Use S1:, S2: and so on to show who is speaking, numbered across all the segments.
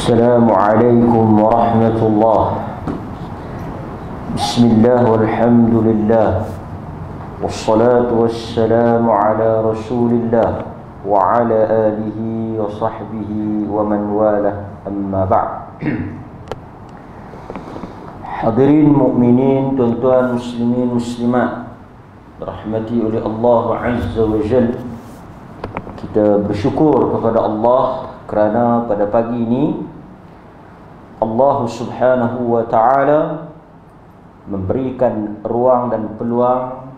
S1: السلام عليكم ورحمة الله. بسم الله والحمد لله والصلاة والسلام على رسول الله وعلى آله وصحبه ومن والاه أما بعد. Hadirin mukminin, tuan-tuan muslimin muslimat, dirahmati oleh Allah Azza wa Jalla. Kita bersyukur kepada Allah kerana pada pagi ini Allah Subhanahu wa ta'ala memberikan ruang dan peluang,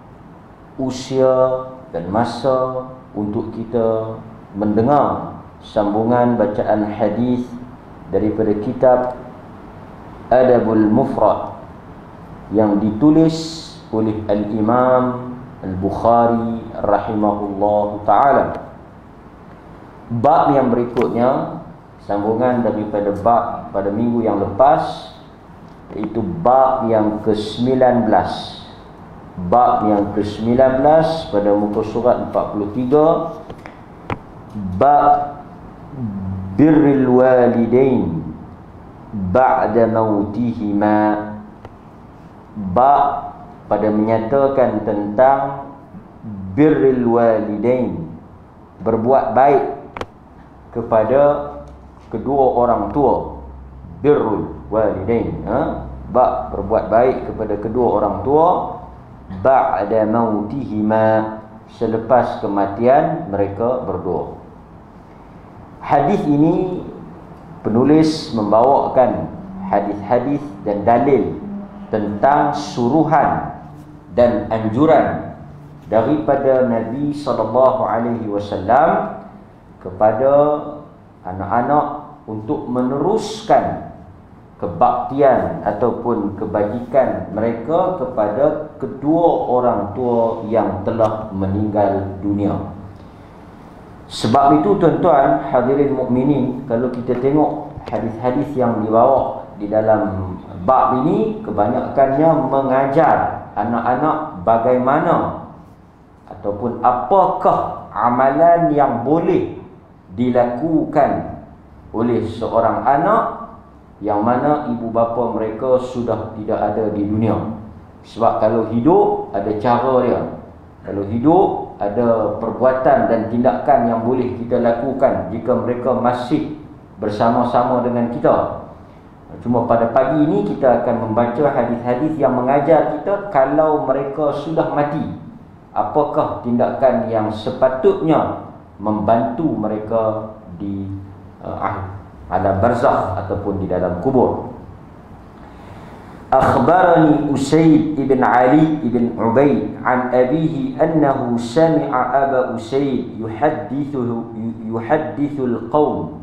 S1: usia dan masa untuk kita mendengar sambungan bacaan hadis daripada kitab Adabul Mufrad yang ditulis oleh Al-Imam Al-Bukhari rahimahullahu ta'ala. Bab yang berikutnya sambungan daripada bab pada minggu yang lepas, iaitu bab yang ke-19. Bab yang ke-19 pada muka surat 43, bab birrul walidain ba'da mautihima. Bab pada menyatakan tentang birrul walidain, berbuat baik kepada kedua orang tua. Birrul walidain, bab berbuat baik kepada kedua orang tua ba'da mautihima, selepas kematian mereka berdua. Hadis ini penulis membawakan hadis-hadis dan dalil tentang suruhan dan anjuran daripada Nabi SAW kepada anak-anak untuk meneruskan kebaktian ataupun kebajikan mereka kepada kedua orang tua yang telah meninggal dunia. Sebab itu tuan-tuan hadirin mukminin, kalau kita tengok hadis-hadis yang dibawa di dalam bab ini, kebanyakannya mengajar anak-anak bagaimana ataupun apakah amalan yang boleh dilakukan oleh seorang anak yang mana ibu bapa mereka sudah tidak ada di dunia. Sebab kalau hidup ada cara dia, kalau hidup ada perbuatan dan tindakan yang boleh kita lakukan jika mereka masih bersama-sama dengan kita. Cuma pada pagi ini kita akan membaca hadis-hadis yang mengajar kita kalau mereka sudah mati, apakah tindakan yang sepatutnya membantu mereka di alam barzakh ataupun di dalam kubur. Akhbarani Usaid ibn Ali ibn Ubaid an abihi annahu sami'a Aba Usaid yuhaddithu al-qawm.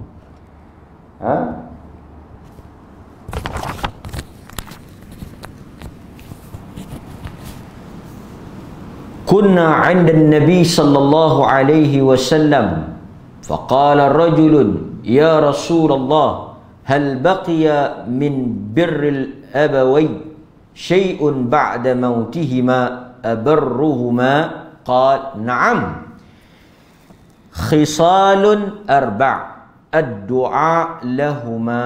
S1: Kunna 'inda an-nabi sallallahu alaihi wasallam faqala rajulun ya Rasulullah hal baqiya min birril abawayn syai'un ba'da mautihima abarruhuma qala na'am khisalun arba' ad-du'a lahuma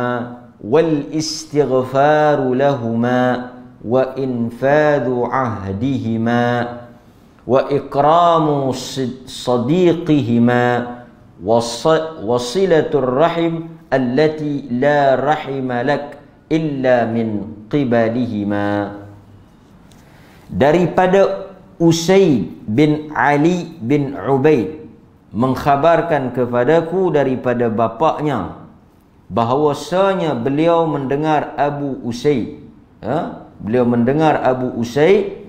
S1: wal istighfaru lahuma wa infadhu ahdihima wa ikramu sadiqihima wasilatur rahim allati la rahima lak illa min qibalihima. Daripada Usaid bin Ali bin Ubaid mengkhabarkan kepadaku daripada bapaknya bahawasanya beliau mendengar Abu Usaid, beliau mendengar Abu Usaid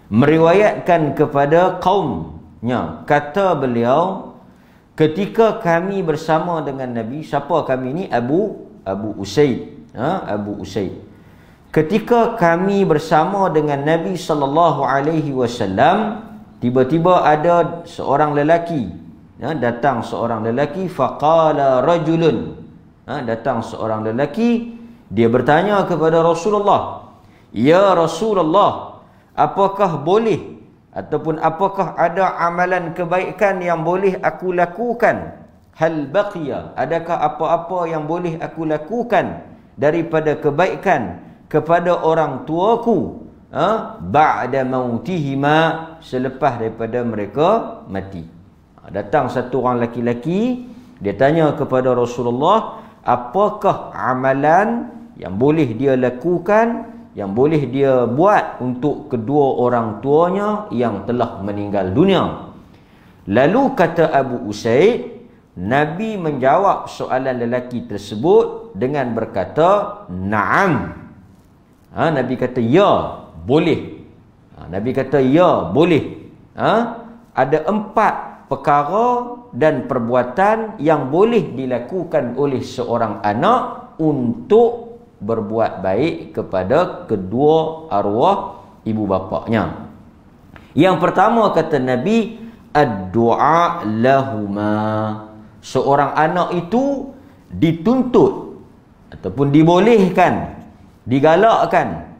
S1: meriwayatkan kepada kaumnya, kata beliau, ketika kami bersama dengan Nabi, siapa kami ni? Abu Usaid, Abu Usaid. Ketika kami bersama dengan Nabi sallallahu alaihi wasallam, tiba-tiba ada seorang lelaki, datang seorang lelaki, faqala rajulun, datang seorang lelaki, dia bertanya kepada Rasulullah, ya Rasulullah, apakah ataupun apakah ada amalan kebaikan yang boleh aku lakukan hal baqiya, adakah apa-apa yang boleh aku lakukan daripada kebaikan kepada orang tuaku ba'da mautihima, selepas daripada mereka mati. Datang satu orang laki-laki, dia tanya kepada Rasulullah, apakah amalan yang boleh dia lakukan, yang boleh dia buat untuk kedua orang tuanya yang telah meninggal dunia. Lalu kata Abu Usaid, Nabi menjawab soalan lelaki tersebut dengan berkata, na'am. Nabi kata, ya, boleh. Nabi kata, ya, boleh. Ada 4 perkara dan perbuatan yang boleh dilakukan oleh seorang anak untuk berbuat baik kepada kedua arwah ibu bapaknya. Yang pertama kata Nabi, ad-du'a lahuma. Seorang anak itu dituntut ataupun dibolehkan, digalakkan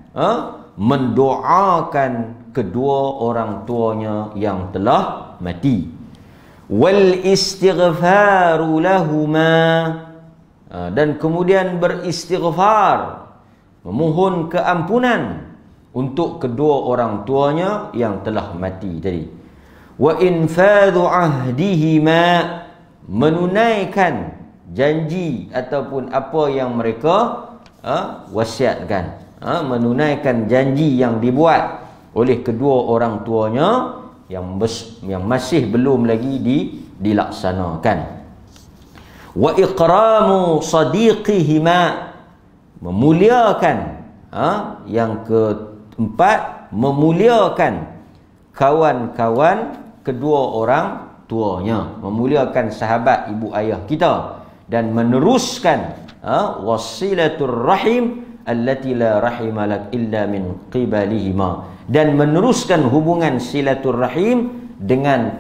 S1: mendoakan kedua orang tuanya yang telah mati. Wal istighfaru lahuma, dan kemudian beristighfar, memohon keampunan untuk kedua orang tuanya yang telah mati tadi. Wa infadhu ahdihima, menunaikan janji ataupun apa yang mereka wasiatkan, menunaikan janji yang dibuat oleh kedua orang tuanya yang masih belum lagi dilaksanakan. Wa ikramu sadiqihima, memuliakan, yang keempat, memuliakan kawan-kawan kedua orang tuanya, memuliakan sahabat ibu ayah kita, dan meneruskan wasilatur rahim allati la rahima lak illa min qibalihima, dan meneruskan hubungan silaturrahim dengan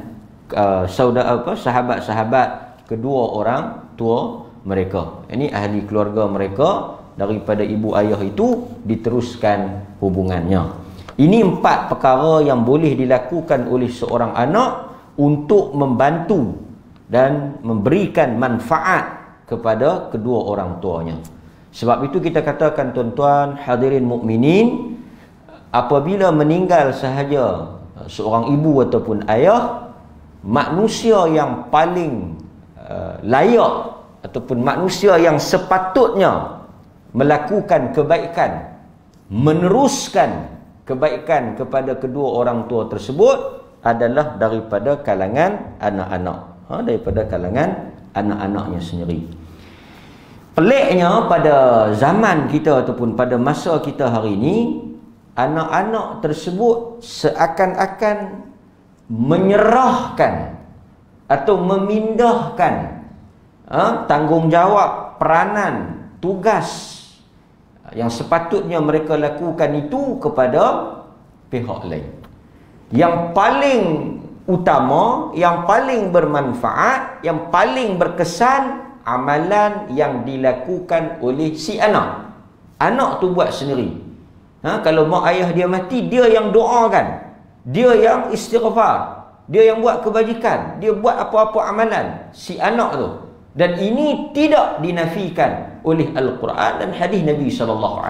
S1: sahabat-sahabat kedua orang tua mereka. Ini ahli keluarga mereka daripada ibu ayah itu, diteruskan hubungannya. Ini 4 perkara yang boleh dilakukan oleh seorang anak untuk membantu dan memberikan manfaat kepada kedua orang tuanya. Sebab itu kita katakan, tuan-tuan hadirin mukminin, apabila meninggal sahaja seorang ibu ataupun ayah, manusia yang paling layak ataupun manusia yang sepatutnya melakukan kebaikan, meneruskan kebaikan kepada kedua orang tua tersebut adalah daripada kalangan anak-anak, daripada kalangan anak-anaknya sendiri. Peliknya pada zaman kita ataupun pada masa kita hari ini, anak-anak tersebut seakan-akan menyerahkan atau memindahkan tanggungjawab, peranan, tugas yang sepatutnya mereka lakukan itu kepada pihak lain. Yang paling utama, yang paling bermanfaat, yang paling berkesan, amalan yang dilakukan oleh si anak. Anak tu buat sendiri. Kalau mak ayah dia mati, dia yang doakan, dia yang istighfar, dia yang buat kebajikan, dia buat apa-apa amalan, si anak tu. Dan ini tidak dinafikan oleh Al-Quran dan hadis Nabi SAW.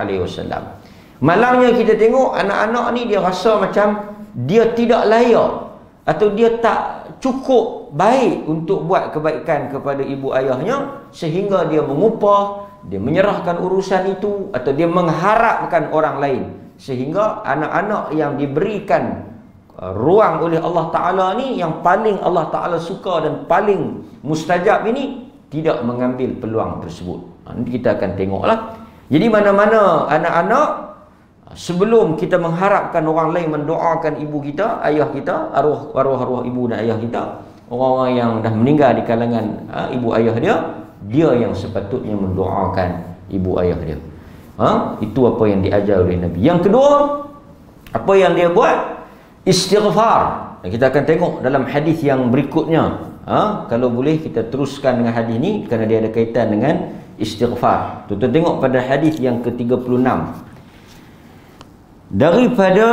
S1: Malangnya kita tengok anak-anak ni dia rasa macam dia tidak layak atau dia tak cukup baik untuk buat kebaikan kepada ibu ayahnya, sehingga dia mengupah, dia menyerahkan urusan itu, atau dia mengharapkan orang lain, sehingga anak-anak yang diberikan ruang oleh Allah Ta'ala ni, yang paling Allah Ta'ala suka dan paling mustajab ini, tidak mengambil peluang tersebut. Nanti kita akan tengoklah. Jadi mana-mana anak-anak, sebelum kita mengharapkan orang lain mendoakan ibu kita, ayah kita, arwah ibu dan ayah kita, orang-orang yang dah meninggal di kalangan ibu ayah dia, dia yang sepatutnya mendoakan ibu ayah dia. Itu apa yang diajar oleh Nabi. Yang kedua, apa yang dia buat? Istighfar. Dan kita akan tengok dalam hadis yang berikutnya. Kalau boleh kita teruskan dengan hadis ni, kerana dia ada kaitan dengan istighfar. Tuan-tuan tengok pada hadis yang ke-36. Daripada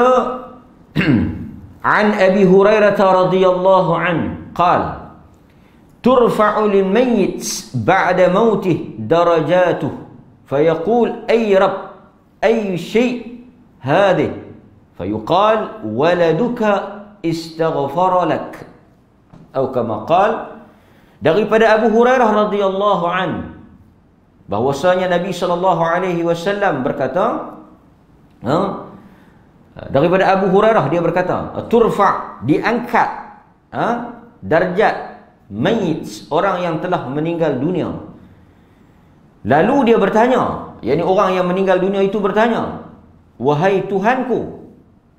S1: an Abi Hurairah radhiyallahu an qala turfa'u lil mayyit ba'da mautih darajatuh fayaqul ay rabb ay syai' hadhihi fayuqal waladuka istaghfara lak atau kama qala. Daripada Abu Hurairah radhiyallahu an bahwasanya Nabi sallallahu alaihi wasallam berkata, daripada Abu Hurairah dia berkata, turfa, diangkat darjat mayit, orang yang telah meninggal dunia. Lalu dia bertanya, yakni orang yang meninggal dunia itu bertanya, wahai Tuhanku.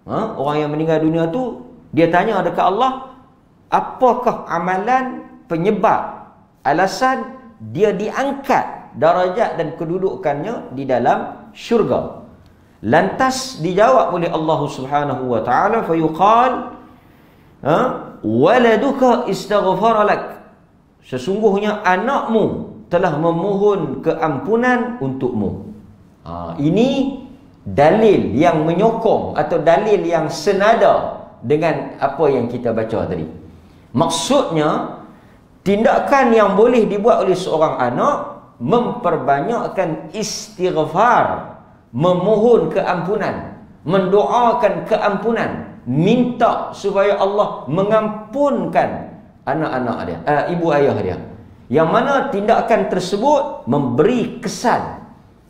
S1: Orang yang meninggal dunia itu dia tanya dekat Allah, apakah amalan penyebab alasan dia diangkat darajat dan kedudukannya di dalam syurga? Lantas dijawab oleh Allah Subhanahu wa taala, fayuqal waladuka istaghfara lak, sesungguhnya anakmu telah memohon keampunan untukmu. Ini dalil yang menyokong atau dalil yang senada dengan apa yang kita baca tadi. Maksudnya, tindakan yang boleh dibuat oleh seorang anak memperbanyakkan istighfar, memohon keampunan, mendoakan keampunan, minta supaya Allah mengampunkan anak-anak dia, ibu ayah dia. Yang mana tindakan tersebut memberi kesan.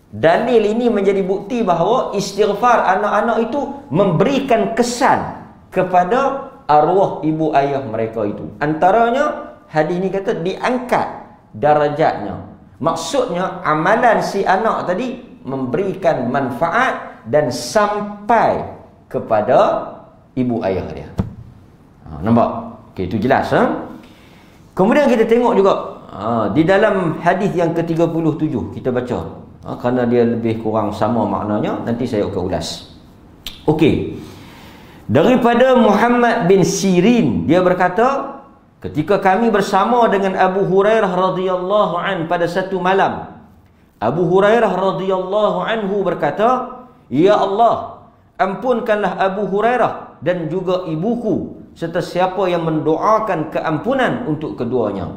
S1: Dalil ini menjadi bukti bahawa istighfar anak-anak itu memberikan kesan kepada arwah ibu ayah mereka itu. Antaranya hadis ini kata diangkat darajatnya. Maksudnya amalan si anak tadi memberikan manfaat dan sampai kepada ibu ayah dia. Nampak? Okey, itu jelas. Kemudian kita tengok juga di dalam hadis yang ke-37 kita baca. Kerana dia lebih kurang sama maknanya, nanti saya akan ulas. Okey. Daripada Muhammad bin Sirin, dia berkata, ketika kami bersama dengan Abu Hurairah radhiyallahu an pada satu malam, Abu Hurairah radhiyallahu anhu berkata, ya Allah, ampunkanlah Abu Hurairah dan juga ibuku serta siapa yang mendoakan keampunan untuk keduanya.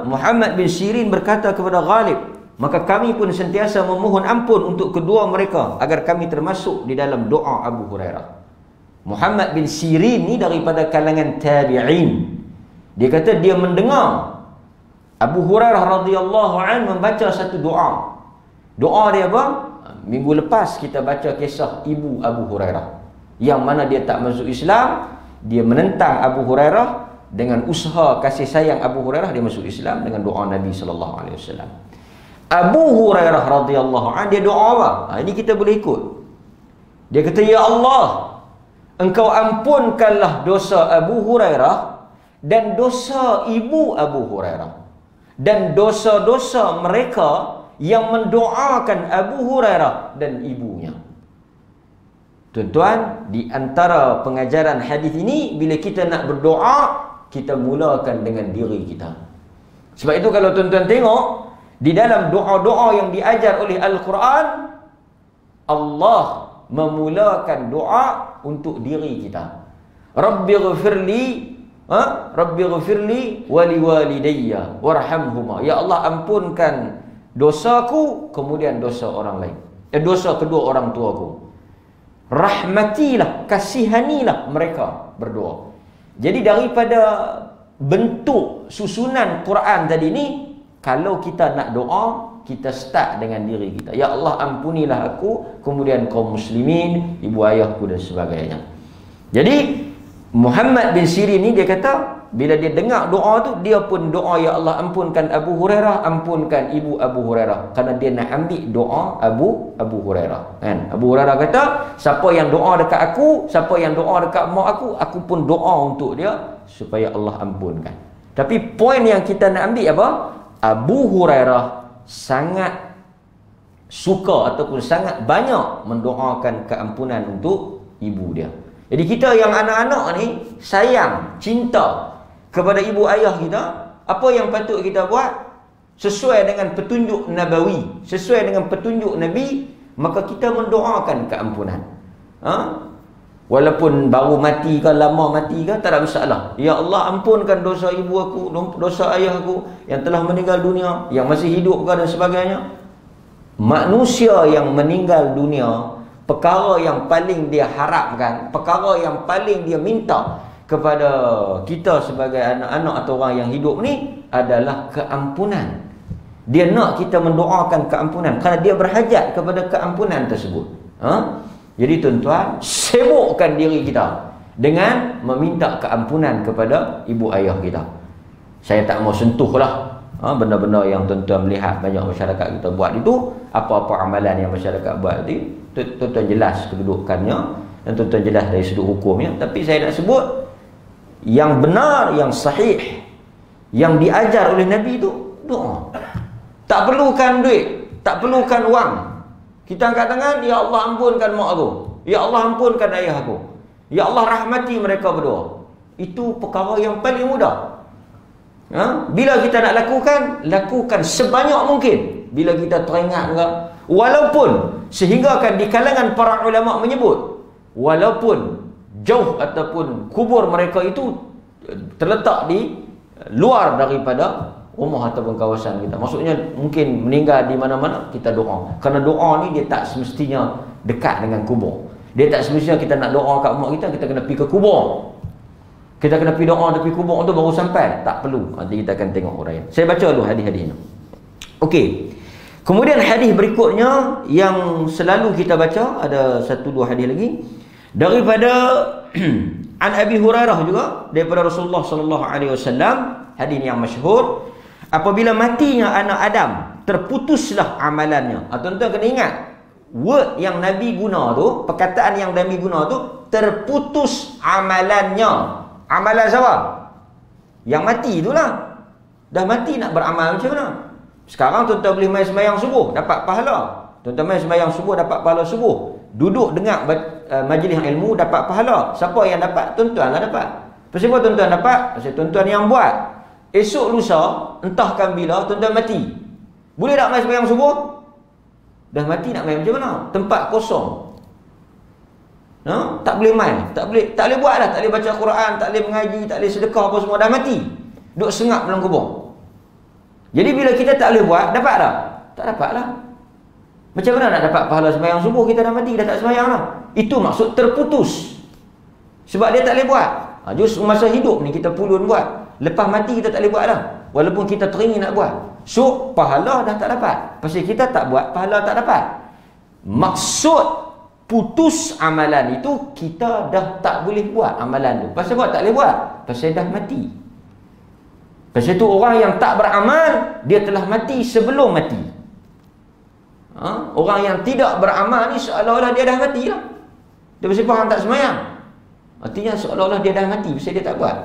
S1: Muhammad bin Sirin berkata kepada Ghalib, maka kami pun sentiasa memohon ampun untuk kedua mereka agar kami termasuk di dalam doa Abu Hurairah. Muhammad bin Sirin ni daripada kalangan tabi'in. Dia kata dia mendengar Abu Hurairah radhiyallahu an membaca satu doa. Doa dia apa? Minggu lepas kita baca kisah ibu Abu Hurairah, yang mana dia tak masuk Islam. Dia menentang Abu Hurairah. Dengan usaha kasih sayang Abu Hurairah, dia masuk Islam dengan doa Nabi sallallahu alaihi wasallam. Abu Hurairah radhiyallahu an dia doa apa? Ini kita boleh ikut. Dia kata, ya Allah, Engkau ampunkanlah dosa Abu Hurairah dan dosa ibu Abu Hurairah dan dosa-dosa mereka yang mendoakan Abu Hurairah dan ibunya. Tuan-tuan, di antara pengajaran hadis ini, bila kita nak berdoa, kita mulakan dengan diri kita. Sebab itu kalau tuan-tuan tengok di dalam doa-doa yang diajar oleh Al-Quran, Allah memulakan doa untuk diri kita. Rabbighfirli wali walidayya warhamhuma. Ya Allah, ampunkan dosaku kemudian dosa orang lain. Dosa kedua orang tuaku. Rahmatilah, kasihanilah mereka, berdoa. Jadi daripada bentuk susunan Quran tadi ni, kalau kita nak doa, kita start dengan diri kita. Ya Allah, ampunilah aku, kemudian kaum muslimin, ibu ayahku dan sebagainya. Jadi Muhammad bin Sirin ni dia kata, bila dia dengar doa tu, dia pun doa, ya Allah, ampunkan Abu Hurairah, ampunkan ibu Abu Hurairah, kerana dia nak ambil doa Abu Hurairah, kan? Abu Hurairah kata, siapa yang doa dekat aku, siapa yang doa dekat mak aku pun doa untuk dia supaya Allah ampunkan. Tapi poin yang kita nak ambil apa? Abu Hurairah sangat suka ataupun sangat banyak mendoakan keampunan untuk ibu dia. Jadi kita yang anak-anak ni sayang, cinta kepada ibu ayah kita, apa yang patut kita buat? Sesuai dengan petunjuk Nabawi, sesuai dengan petunjuk Nabi, maka kita mendoakan keampunan. Walaupun baru mati ke, lama mati ke, tak ada masalah. Ya Allah, ampunkan dosa ibu aku, dosa ayah aku yang telah meninggal dunia, yang masih hidup ke dan sebagainya. Manusia yang meninggal dunia, perkara yang paling dia harapkan, perkara yang paling dia minta kepada kita sebagai anak-anak atau orang yang hidup ni adalah keampunan. Dia nak kita mendoakan keampunan kerana dia berhajat kepada keampunan tersebut. Jadi tuan-tuan, sibukkan diri kita dengan meminta keampunan kepada ibu ayah kita. Saya tak mau sentuhlah benda-benda yang tuan-tuan melihat banyak masyarakat kita buat itu. Apa-apa amalan yang masyarakat buat itu, tuan-tuan jelas kedudukannya dan tuan-tuan jelas dari sudut hukumnya. Tapi saya nak sebut yang benar, yang sahih, yang diajar oleh Nabi itu doa. Tak perlukan duit, tak perlukan wang. Kita angkat tangan, ya Allah ampunkan mak aku, ya Allah ampunkan ayah aku, ya Allah rahmati mereka berdua. Itu perkara yang paling mudah. Bila kita nak lakukan sebanyak mungkin. Bila kita teringat enggak, walaupun sehinggakan di kalangan para ulama menyebut, walaupun jauh ataupun kubur mereka itu terletak di luar daripada rumah ataupun kawasan kita. Maksudnya mungkin meninggal di mana-mana, kita doa. Kerana doa ni dia tak semestinya dekat dengan kubur. Dia tak semestinya kita nak doa kat mak kita, kita kena pergi ke kubur. Kita kena pergi doa tepi kubur tu baru sampai. Tak perlu. Nanti kita akan tengok uraian. Saya baca dulu hadis-hadis ni. Okey. Kemudian hadis berikutnya yang selalu kita baca, ada 1-2 hadis lagi daripada An Abi Hurairah juga, daripada Rasulullah sallallahu alaihi wasallam, hadis yang masyhur. Apabila matinya anak Adam, terputuslah amalannya. Tuan-tuan kena ingat, word yang Nabi guna tu, perkataan yang Nabi guna tu, terputus amalannya. Amalan siapa? Yang mati itulah. Dah mati nak beramal macam mana? Sekarang tuan-tuan boleh main sembahyang subuh, dapat pahala. Tuan-tuan main sembahyang subuh, dapat pahala subuh. Duduk dengar majlis ilmu, dapat pahala. Siapa yang dapat? Tuan-tuan lah dapat. Pasal apa tuan-tuan dapat? Pasal tuan-tuan yang buat. Esok lusa, entahkan bila, tuan-tuan mati. Boleh tak main sembahyang subuh? Dah mati nak main macam mana? Tempat kosong. Tak boleh main, tak boleh buat lah. Tak boleh baca Quran, tak boleh mengaji, tak boleh sedekah apa semua. Dah mati. Duk sengap dalam kubur. Jadi bila kita tak boleh buat, dapat tak? Tak dapat lah. Macam mana nak dapat pahala sembahyang subuh? Kita dah mati, dah tak sembahyang lah. Itu maksud terputus. Sebab dia tak boleh buat. Justru masa hidup ni kita pulun buat. Lepas mati kita tak boleh buat lah. Walaupun kita teringin nak buat. So, pahala dah tak dapat. Pasal kita tak buat, pahala tak dapat. Maksud putus amalan itu, kita dah tak boleh buat amalan tu. Pasal apa tak boleh buat? Pasal dah mati. Pasal tu orang yang tak beramal, dia telah mati sebelum mati. Orang yang tidak beramal ni seolah-olah dia dah mati lah. Dia pasal orang tak semayang. Artinya seolah-olah dia dah mati pasal dia tak buat.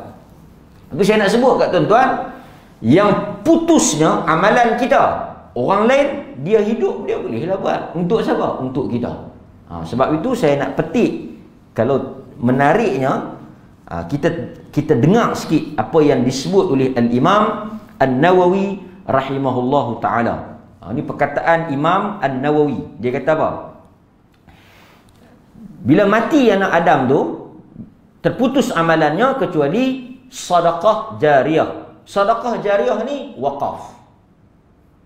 S1: Itu saya nak sebut kat tuan-tuan, yang putusnya amalan kita. Orang lain dia hidup, dia bolehlah buat. Untuk siapa? Untuk kita. Sebab itu saya nak petik, kalau menariknya, kita dengar sikit apa yang disebut oleh Al-Imam An-Nawawi rahimahullahu ta'ala. Ini perkataan Imam An-Nawawi. Dia kata apa? Bila mati anak Adam tu, terputus amalannya kecuali sedekah jariyah. Sedekah jariyah ni waqaf.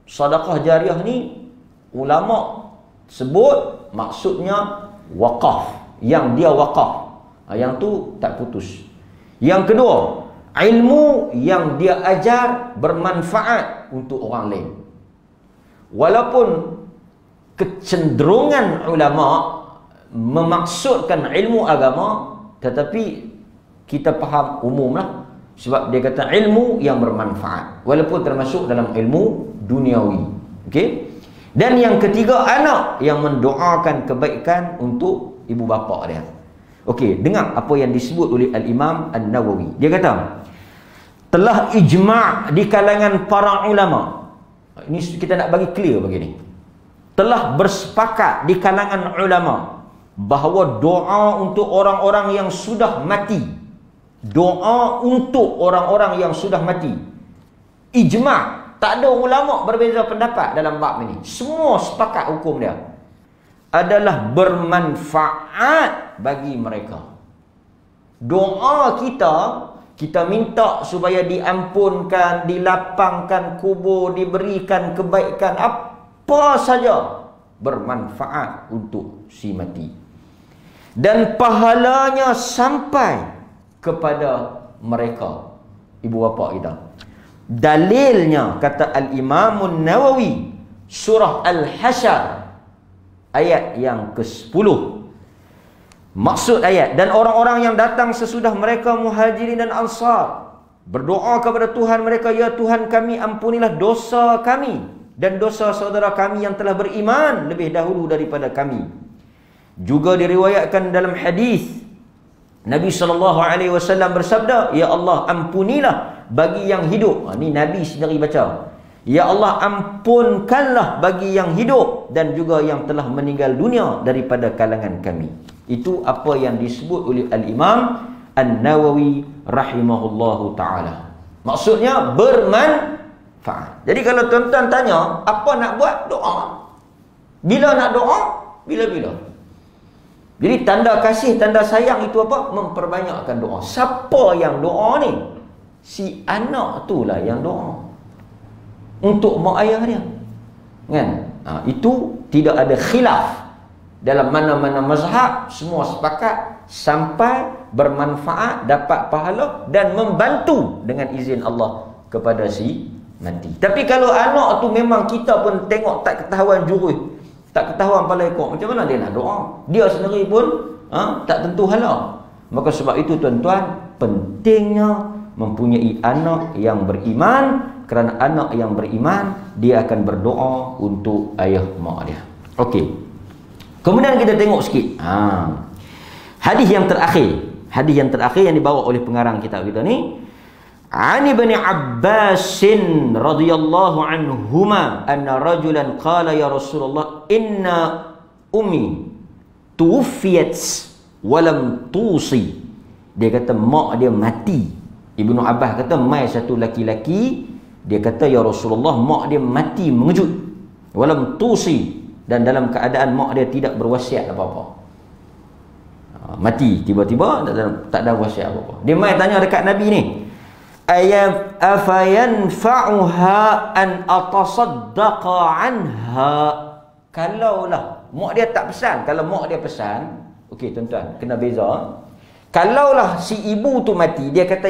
S1: Sedekah jariyah ni ulama sebut maksudnya waqaf, yang dia waqaf. Yang tu tak putus. Yang kedua, ilmu yang dia ajar bermanfaat untuk orang lain. Walaupun kecenderungan ulama memaksudkan ilmu agama, tetapi kita faham umum lah. Sebab dia kata ilmu yang bermanfaat, walaupun termasuk dalam ilmu duniawi. Okey. Dan yang ketiga, anak yang mendoakan kebaikan untuk ibu bapa dia. Okey, dengar apa yang disebut oleh Al-Imam An-Nawawi. Dia kata, telah ijma' di kalangan para ulama. Ini kita nak bagi clear begini. Telah bersepakat di kalangan ulama bahawa doa untuk orang-orang yang sudah mati, doa untuk orang-orang yang sudah mati, ijma', tak ada ulama berbeza pendapat dalam bab ini. Semua sepakat hukum dia adalah bermanfaat bagi mereka. Doa kita minta supaya diampunkan, dilapangkan kubur, diberikan kebaikan apa saja bermanfaat untuk si mati. Dan pahalanya sampai kepada mereka, ibu bapa kita. Dalilnya kata Al-Imam Nawawi, surah Al-Hasyr ayat yang ke-10. Maksud ayat, dan orang-orang yang datang sesudah mereka muhajirin dan ansar berdoa kepada Tuhan mereka, ya Tuhan kami, ampunilah dosa kami dan dosa saudara kami yang telah beriman lebih dahulu daripada kami. Juga diriwayatkan dalam hadis Nabi SAW bersabda, ya Allah ampunilah bagi yang hidup. Ini Nabi sendiri baca, ya Allah ampunkanlah bagi yang hidup dan juga yang telah meninggal dunia daripada kalangan kami. Itu apa yang disebut oleh Al-Imam An-Nawawi rahimahullahu ta'ala. Maksudnya bermanfaat. Jadi kalau tuan-tuan tanya, apa nak buat? Doa. Bila nak doa? Bila-bila. Jadi tanda kasih, tanda sayang itu apa? Memperbanyakkan doa. Siapa yang doa ni? Si anak tu lah yang doa untuk mak ayah dia. Kan? Itu tidak ada khilaf. Dalam mana-mana mazhab semua sepakat sampai bermanfaat, dapat pahala dan membantu dengan izin Allah kepada si mati. Tapi kalau anak tu memang kita pun tengok tak ketahuan jurus, tak ketahuan pala ekor, macam mana dia nak doa? Dia sendiri pun tak tentu hala. Maka sebab itu tuan-tuan, pentingnya mempunyai anak yang beriman, kerana anak yang beriman dia akan berdoa untuk ayah mak dia. Okey. Kemudian kita tengok sikit hadis yang terakhir yang dibawa oleh pengarang kitab kita ni. Ani Ibn Abbas radhiyallahu anhuma anna rajulan qala ya Rasulullah inna ummi tuwfiyat wa lam tusi. Dia kata mak dia mati. Ibnu Abbas kata mai satu laki-laki, dia kata ya Rasulullah mak dia mati mengejut, wa lam tusi, dan dalam keadaan mak dia tidak berwasiat apa-apa. Mati tiba-tiba tak ada wasiat apa-apa. Dia mai tanya dekat Nabi ni, afayanfa'uha an atasaddaqa anha. Kalaulah mak dia tak pesan, kalau mak dia pesan, okey tuan-tuan, kena beza. Kalaulah si ibu tu mati, dia kata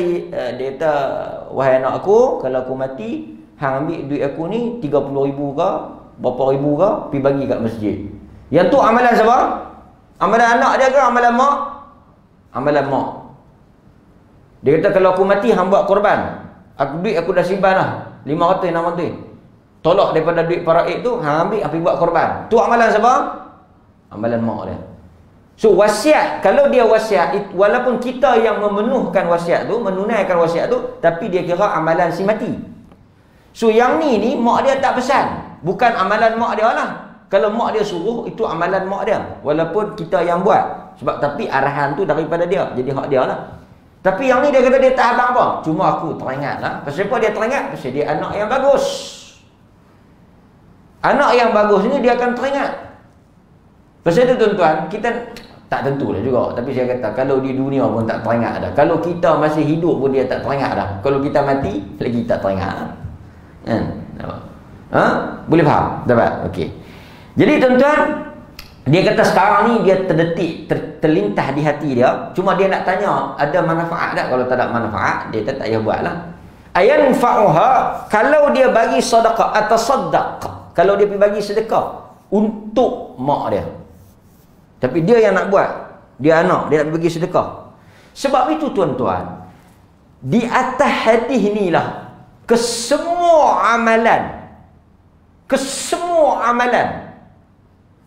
S1: wahai anak aku, kalau aku mati, hang ambil duit aku ni 30,000 ke berapa ribu ke, pergi bagi kat masjid. Yang tu amalan siapa? Amalan anak dia ke amalan mak? Amalan mak. Dia kata kalau aku mati hang buat korban. Duit aku dah simpan lah 500 600. Tolak daripada duit paraid tu, hang ambil pergi buat korban. Tu amalan siapa? Amalan mak dia. So wasiat, kalau dia wasiat, walaupun kita yang memenuhkan wasiat tu, menunaikan wasiat tu, tapi dia kira amalan si mati. So yang ni mak dia tak pesan, bukan amalan mak dia lah. Kalau mak dia suruh, itu amalan mak dia, walaupun kita yang buat. Sebab tapi arahan tu daripada dia, jadi hak dia lah. Tapi yang ni dia kata dia tak abang apa, cuma aku teringat lah. Pasal apa dia teringat? Pasal dia anak yang bagus. Anak yang bagus ni dia akan teringat. Pasal itu tuan-tuan, kita tak tentulah juga, tapi saya kata kalau di dunia pun tak teringat dah. Kalau kita masih hidup pun dia tak teringat dah. Kalau kita mati lagi tak teringat dah. Kan? Boleh faham? Dapat? Okey. Jadi tuan-tuan, dia kata sekarang ni dia terdetik, terlintas di hati dia. Cuma dia nak tanya ada manfaat tak? Kalau tak ada manfaat, dia tak payah buat lah. Ayanfa'uha, kalau dia bagi sedekah atau saddaq, kalau dia pergi bagi sedekah untuk mak dia, tapi dia yang nak buat, dia anak, dia nak bagi sedekah. Sebab itu tuan-tuan, di atas hadis inilah kesemua amalan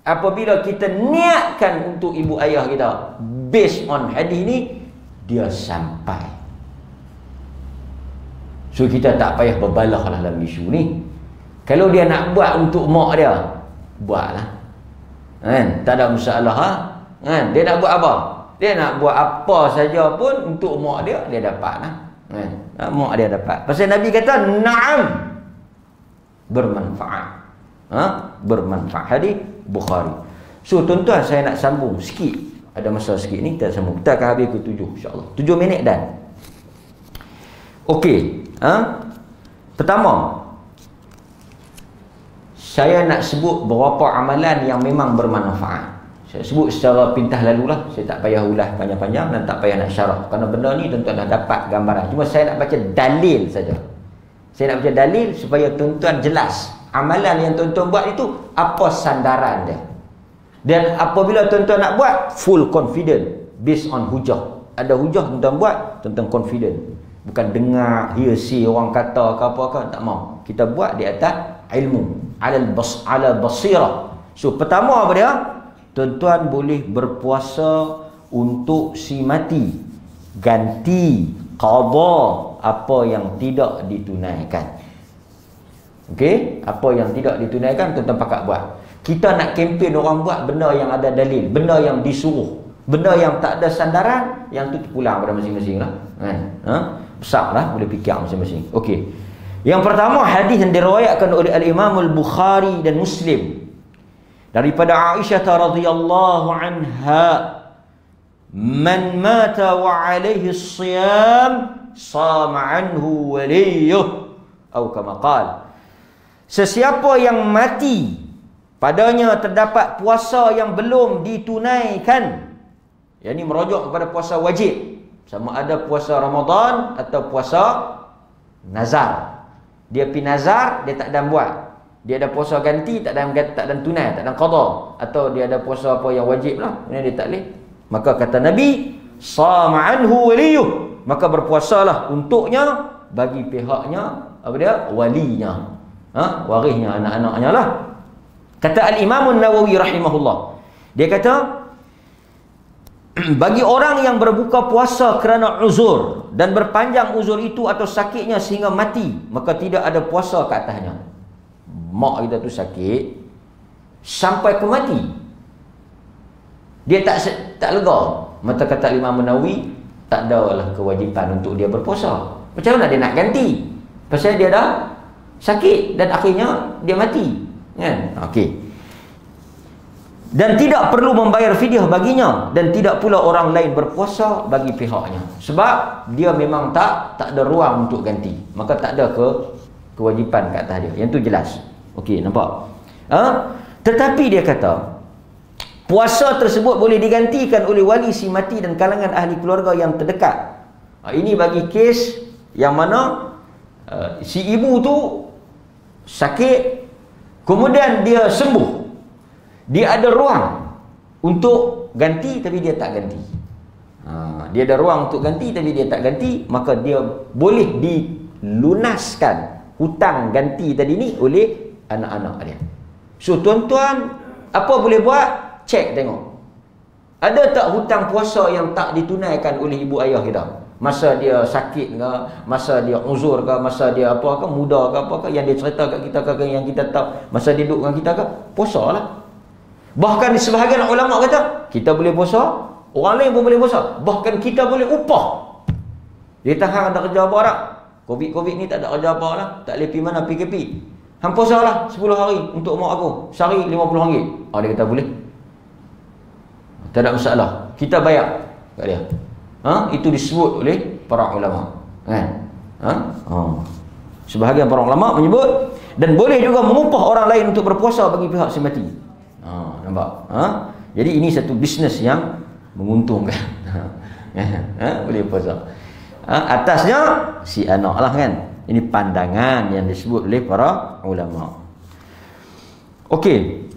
S1: apabila kita niatkan untuk ibu ayah kita based on hadis ni, dia sampai. So kita tak payah berbalah dalam isu ni. Kalau dia nak buat untuk mak dia, buatlah. Kan? Tak ada masalah kan? Dia nak buat apa? Dia nak buat apa saja pun untuk mak dia, dia dapat lah. Kan? Mak dia dapat. Pasal Nabi kata na'am, bermanfaat. Bermanfaat. Hadis Bukhari. So tuan-tuan, saya nak sambung sikit ada masa sikit ni kita sambung. Kita akan habis ke 7 insya-Allah. 7 minit dah. Okey, pertama saya nak sebut beberapa amalan yang memang bermanfaat. Saya sebut secara pintas lalulah, saya tak payah ulas panjang-panjang dan tak payah nak syarah kerana benda ni tuan-tuan dah dapat gambaran. Cuma saya nak baca dalil saja. Saya nak baca dalil supaya tuan-tuan jelas amalan yang tuan-tuan buat itu apa sandaran dia. Dan apabila tuan-tuan nak buat, full confident based on hujah. Ada hujah tuan-tuan buat, tuan-tuan confident. Bukan dengar hearsay orang kata ke apa-apa, tak mau. Kita buat di atas ilmu, ala basirah. So pertama apa dia? Tuan-tuan boleh berpuasa untuk si mati, ganti qada apa yang tidak ditunaikan. Okey, apa yang tidak ditunaikan tuan-tuan pakat buat. Kita nak kempen orang buat benda yang ada dalil, benda yang disuruh, benda yang tak ada sandaran, yang tu terpulang pada masing-masing lah, kan? Besar lah, boleh fikir masing-masing. Okey. Yang pertama, hadis yang diriwayatkan oleh Al-Imam Al-Bukhari dan Muslim daripada Aisyah radhiyallahu anha, man mata wa alaihi siyam sama anhu waliyuh, atau kama qala, sesiapa yang mati padanya terdapat puasa yang belum ditunaikan, yang ini merujuk kepada puasa wajib, sama ada puasa Ramadan atau puasa nazar. Dia pi nazar, dia tak dan buat. Dia ada puasa ganti, tak dan tunai, tak dan qada, atau dia ada puasa apa yang wajib lah, ini dia tak boleh. Maka kata Nabi, sama anhu waliyuh, maka berpuasalah untuknya, bagi pihaknya apa dia? Walinya, warisnya, anak-anaknya lah. Kata Al-Imam An-Nawawi rahimahullah, dia kata bagi orang yang berbuka puasa kerana uzur dan berpanjang uzur itu atau sakitnya sehingga mati, maka tidak ada puasa ke atasnya. Mak kita tu sakit sampai ke mati, dia tak lega. Maka kata Imam Nawawi, tak adalah kewajipan untuk dia berpuasa. Macam mana dia nak ganti? Pasal dia dah sakit dan akhirnya dia mati, kan? Okey. Dan tidak perlu membayar fidyah baginya, dan tidak pula orang lain berpuasa bagi pihaknya, sebab dia memang tak ada ruang untuk ganti, maka tak ada kewajipan kat atas dia. Yang tu jelas. Okey, nampak? Tetapi dia kata puasa tersebut boleh digantikan oleh wali si mati dan kalangan ahli keluarga yang terdekat. Ini bagi kes yang mana si ibu tu sakit, kemudian dia sembuh, dia ada ruang untuk ganti tapi dia tak ganti. Dia ada ruang untuk ganti tapi dia tak ganti, maka dia boleh dilunaskan hutang ganti tadi ni oleh anak-anak dia. So tuan-tuan, apa boleh buat? Cek tengok, ada tak hutang puasa yang tak ditunaikan oleh ibu ayah kita, masa dia sakit ke, masa dia uzur ke, masa dia apa ke, muda ke apa ke, yang dia cerita kat kita ke, yang kita tahu masa dia duduk dengan kita ke, puasa lah. Bahkan sebahagian ulama kata kita boleh puasa, orang lain pun boleh puasa, bahkan kita boleh upah. Dia tahan ada kerja apa tak? Covid ni tak ada kerja apa lah, tak boleh pergi mana, PKP, hang puasa lah 10 hari untuk mak aku, sehari RM50. Dia kata boleh, tak ada masalah, kita bayar kat dia. Itu disebut oleh para ulama, kan? Sebahagian para ulama menyebut, dan boleh juga mengupah orang lain untuk berpuasa bagi pihak si mati. Nampak? Jadi ini satu bisnes yang menguntungkan. Boleh puasa. Atasnya si anak lah, kan? Ini pandangan yang disebut oleh para ulama. Okey.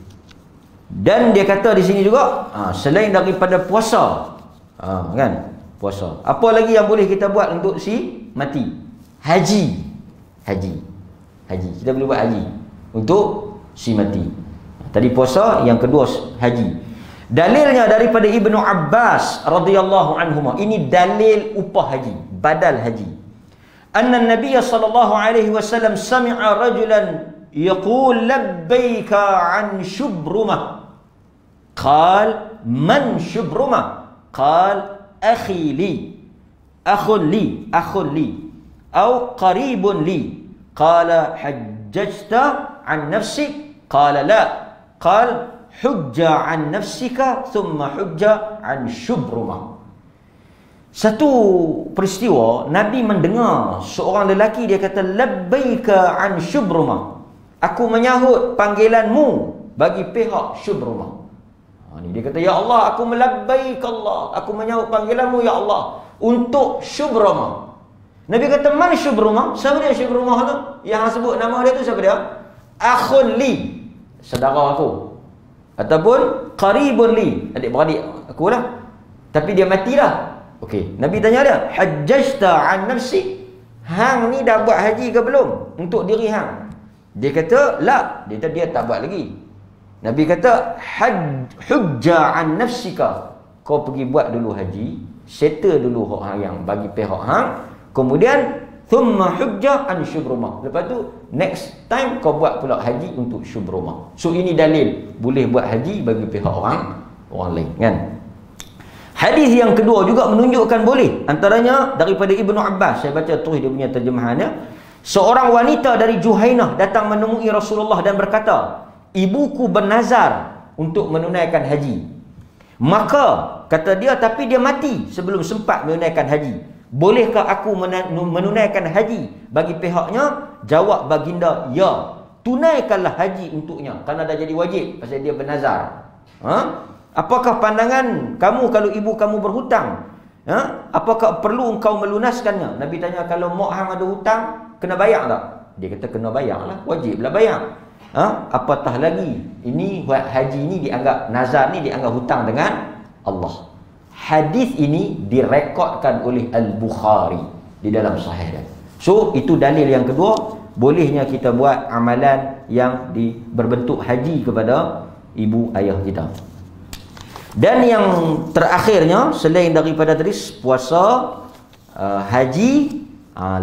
S1: Dan dia kata di sini juga, selain daripada puasa, kan? Puasa. Apa lagi yang boleh kita buat untuk si mati? Haji. Kita boleh buat haji untuk si mati. Tadi puasa, yang kedua haji. Dalilnya daripada Ibnu Abbas radhiyallahu anhuma. Ini dalil upah haji, badal haji. Anna Nabiy sallallahu alaihi wasallam sami'a rajulan yaqul labbaika an Shubrumah. Qal man Shubrumah? Qal akhi li, akhun li, atau qaribun li. Qala hajjajta an nafsik? Qala la. Qal hujja an nafsika thumma hujja an syubrumah. Satu peristiwa Nabi mendengar seorang lelaki dia kata labbaika an syubrumah. Aku menyahut panggilanmu bagi pihak syubrumah. Ni dia kata, ya Allah, aku melabbaik Allah, aku menyahut panggilanmu ya Allah untuk syubrumah. Nabi kata, man syubrumah? Siapa dia syubrumah tu? Yang sebut nama dia tu siapa dia? Akhun li, saudara aku, ataupun qaribun li, adik-beradik aku lah, tapi dia mati dah. Okey, Nabi tanya dia, hajjajta an nafsi? Hang ni dah buat haji ke belum untuk diri hang? Dia kata, la. Dia tak buat lagi. Nabi kata, hujja an nafsika. Kau pergi buat dulu haji, settle dulu hak hang yang bagi pihak hang, kemudian thumma hujja an syubrumah. Lepas tu next time kau buat pula haji untuk syubrumah. So ini dalil boleh buat haji bagi pihak orang lain, kan? Hadis yang kedua juga menunjukkan boleh. Antaranya daripada Ibnu Abbas, saya baca terus dia punya terjemahannya. Seorang wanita dari Juhainah datang menemui Rasulullah dan berkata, ibuku bernazar untuk menunaikan haji. Maka kata dia, tapi dia mati sebelum sempat menunaikan haji. Bolehkah aku menunaikan haji bagi pihaknya? Jawab baginda, ya, tunaikanlah haji untuknya, kerana dah jadi wajib pasal dia bernazar. Apakah pandangan kamu kalau ibu kamu berhutang? Apakah perlu engkau melunaskannya? Nabi tanya, kalau mak hang ada hutang, kena bayar tak? Dia kata, kena bayar lah, wajiblah bayar. Apatah lagi ini buat haji ni dianggap, nazar ni dianggap hutang dengan Allah. Hadis ini direkodkan oleh Al-Bukhari di dalam sahih dia. So itu dalil yang kedua, bolehnya kita buat amalan yang berbentuk haji kepada ibu ayah kita. Dan yang terakhirnya, selain daripada tadi puasa, haji,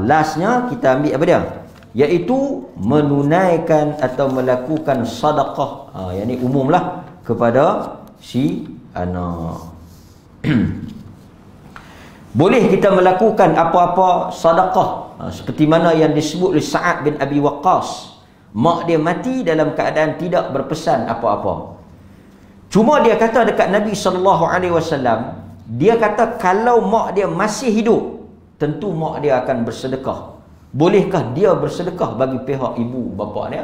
S1: lastnya kita ambil apa dia? Iaitu menunaikan atau melakukan sedekah. Yang ini umumlah kepada si anak. Boleh kita melakukan apa-apa sedekah, seperti mana yang disebut oleh Sa'ad bin Abi Waqqas. Mak dia mati dalam keadaan tidak berpesan apa-apa. Cuma dia kata dekat Nabi SAW, dia kata kalau mak dia masih hidup, tentu mak dia akan bersedekah. Bolehkah dia bersedekah bagi pihak ibu bapa dia?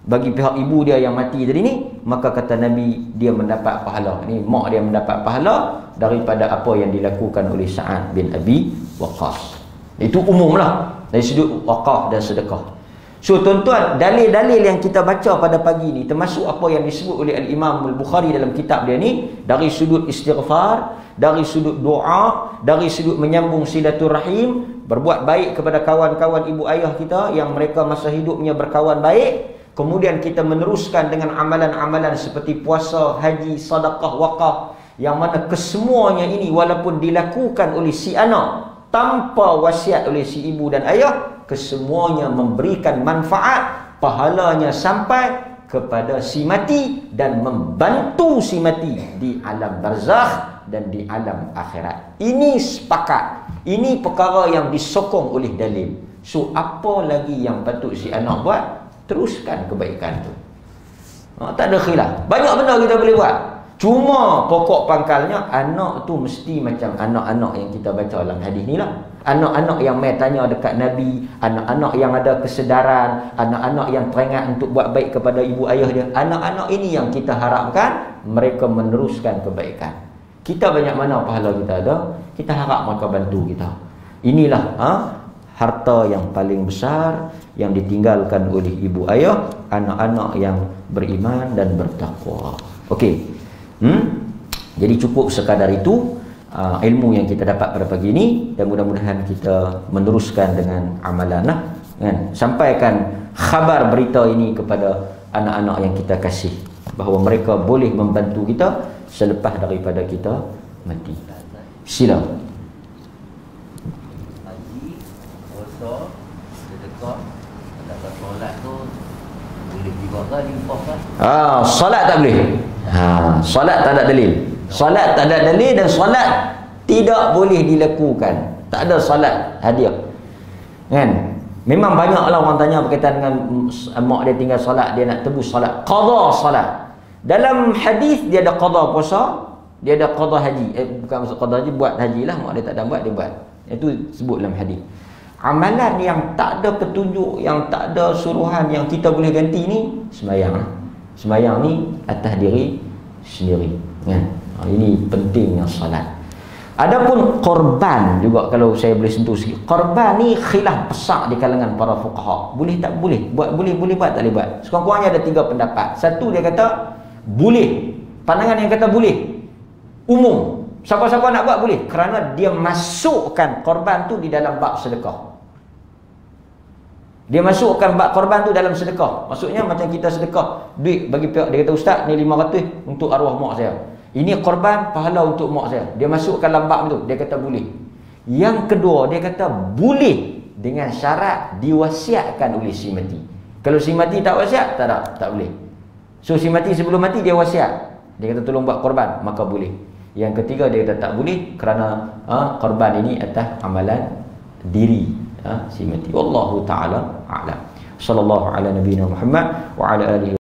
S1: Bagi pihak ibu dia yang mati tadi ni, maka kata Nabi, dia mendapat pahala. Ni mak dia mendapat pahala daripada apa yang dilakukan oleh Sa'ad bin Abi Waqqas. Itu umumlah dari sudut wakaf dan sedekah. So tuan-tuan, dalil-dalil yang kita baca pada pagi ni, termasuk apa yang disebut oleh Al-Imam Al-Bukhari dalam kitab dia ni, dari sudut istighfar, dari sudut doa, dari sudut menyambung silaturahim, berbuat baik kepada kawan-kawan ibu ayah kita yang mereka masa hidupnya berkawan baik, kemudian kita meneruskan dengan amalan-amalan seperti puasa, haji, sedekah, wakaf, yang mana kesemuanya ini walaupun dilakukan oleh si anak tanpa wasiat oleh si ibu dan ayah, kesemuanya memberikan manfaat, pahalanya sampai kepada si mati dan membantu si mati di alam barzakh dan di alam akhirat. Ini sepakat. Ini perkara yang disokong oleh dalil. So apa lagi yang patut si anak buat? Teruskan kebaikan tu. Tak ada khilaf. Banyak benda kita boleh buat. Cuma pokok pangkalnya, anak tu mesti macam anak-anak yang kita baca dalam hadis ni lah. Anak-anak yang mai tanya dekat Nabi, anak-anak yang ada kesedaran, anak-anak yang teringat untuk buat baik kepada ibu ayah dia. Anak-anak ini yang kita harapkan mereka meneruskan kebaikan. Kita banyak mana pahala kita ada, kita harap mereka bantu kita. Inilah harta yang paling besar yang ditinggalkan oleh ibu ayah, anak-anak yang beriman dan bertakwa. Okey. Jadi cukup sekadar itu ilmu yang kita dapat pada pagi ini, dan mudah-mudahan kita meneruskan dengan amalan lah, kan? Sampaikan khabar berita ini kepada anak-anak yang kita kasih, bahawa mereka boleh membantu kita selepas daripada kita mati. Sila.
S2: Haji, puasa, sedekah, atau solat tu boleh juga ke limpah kan?
S1: Solat tak boleh. Solat tak ada dalil. Solat tak ada dalil, dan solat tidak boleh dilakukan. Tak ada solat hadiah, kan? Memang banyaklah orang tanya berkaitan dengan mak dia tinggal solat, dia nak tebus solat, qada solat. Dalam hadis dia ada qada puasa, dia ada qada haji. Bukan maksud qada haji, buat hajilah, mak dia tak ada buat, dia buat. Itu sebut dalam hadis. Amalan yang tak ada petunjuk, yang tak ada suruhan yang kita boleh ganti ni sembahyang. Sembahyang ni atas diri sendiri, kan? Ini pentingnya solat. Adapun korban juga, kalau saya boleh sentuh sikit. Korban ni khilaf besar di kalangan para fuqaha. Boleh tak boleh? Boleh buat tak boleh buat? Sekurang-kurangnya ada 3 pendapat. Satu dia kata boleh. Pandangan yang kata boleh, umum, siapa-siapa nak buat boleh, kerana dia masukkan korban tu di dalam bab sedekah. Dia masukkan bab korban tu dalam sedekah. Maksudnya macam kita sedekah duit bagi pihak, dia kata ustaz ni 500 untuk arwah mak saya, ini korban pahala untuk mak saya, dia masukkan dalam bab tu, dia kata boleh. Yang kedua dia kata boleh dengan syarat diwasiatkan oleh si mati. Kalau si mati tak wasiat, tak boleh. So si mati sebelum mati dia wasiat, dia kata tolong buat korban, maka boleh. Yang ketiga dia kata tak boleh kerana korban ini atas amalan diri si mati. Wallahu taala a'lam. Sallallahu ala nabiyina Muhammad wa ala alihi